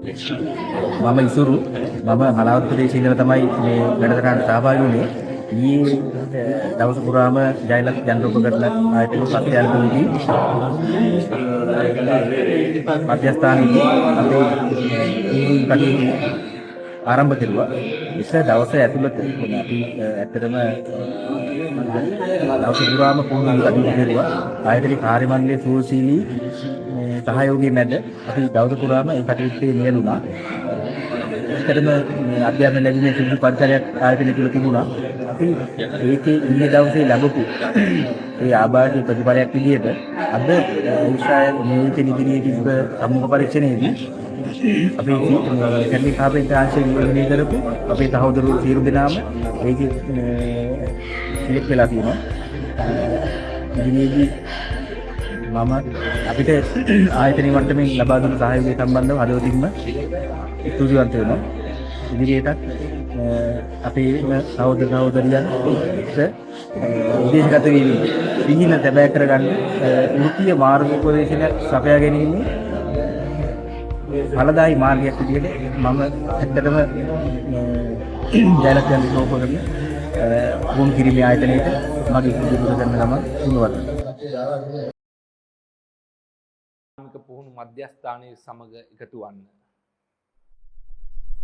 මම ඉසුරු මම හලාවත ප්‍රදේශයේ ඉඳලා තමයි මේ වැඩසටහනට සහභාගී වුණේ. ඊයේ දවස පුරාම ජයලත් ජනරූපකරණ ආයතන සත්‍යාලතුන්දී මධ්‍යස්ථානයේදී අපේ කටයුතු ආරම්භ කෙරුවා. ඉස්සර දවස ඇතුළත අපි ඇත්තටම දවස පුරාම පුහුණු කටයුතු කෙරුවා. ආයතනයේ කාර්ය මණ්ඩලයේ සුවශීලී සහයෝගය මැද අපි දවස පුරාම ඒ කටයුත්තේ නියැලුණා. ඇත්තටම අධ්‍යාපන ලැබීමේ සුදුසු පරිසරයක් ආයතනය තුළ තිබුණා. අපි ඒකේ ඊයේ දවසේ ලැබපු ඒ ආභාෂයේ ප්‍රතිඵලයක් විදිහට අද විශ්වවිද්‍යාල නියමිත ඉදිරියේ තිබ්බ සම්මුඛ පරීක්ෂණයේදී අපි කැඩලි කාපේ තාංශය නියෝජනය කරපු අපේ සහෝදරවරු සියලු දෙනාම ඒකේ සිලෙක්ට් වෙලා තියෙනවා. ඉදිරියේදී මම අපිට ආයතනයේ මට්ටමින් ලබා දුන්න සහයෝගය සම්බන්ධව හදවතින්ම ස්තුතිවන්ත වෙනවා. ඉදිරියටත් අපේ සහෝදර සහෝදරියන් විදේශගත වීම සිහින තැබෑ කරගන්න වෘත්තීය මාර්ගෝපදේශනයක් සපයා ගැනීම ඵලදායී මාර්ගයක් විදිහට මම ඇත්තටම ජයලත් ජනරූපකරණ වුන් කිරීමේ ආයතනයේට මගේ ඉදිරිපත් කරන ගමන් තුනවත් පුහුණු මධ්‍යස්ථානයේ සමග එකතු වන්න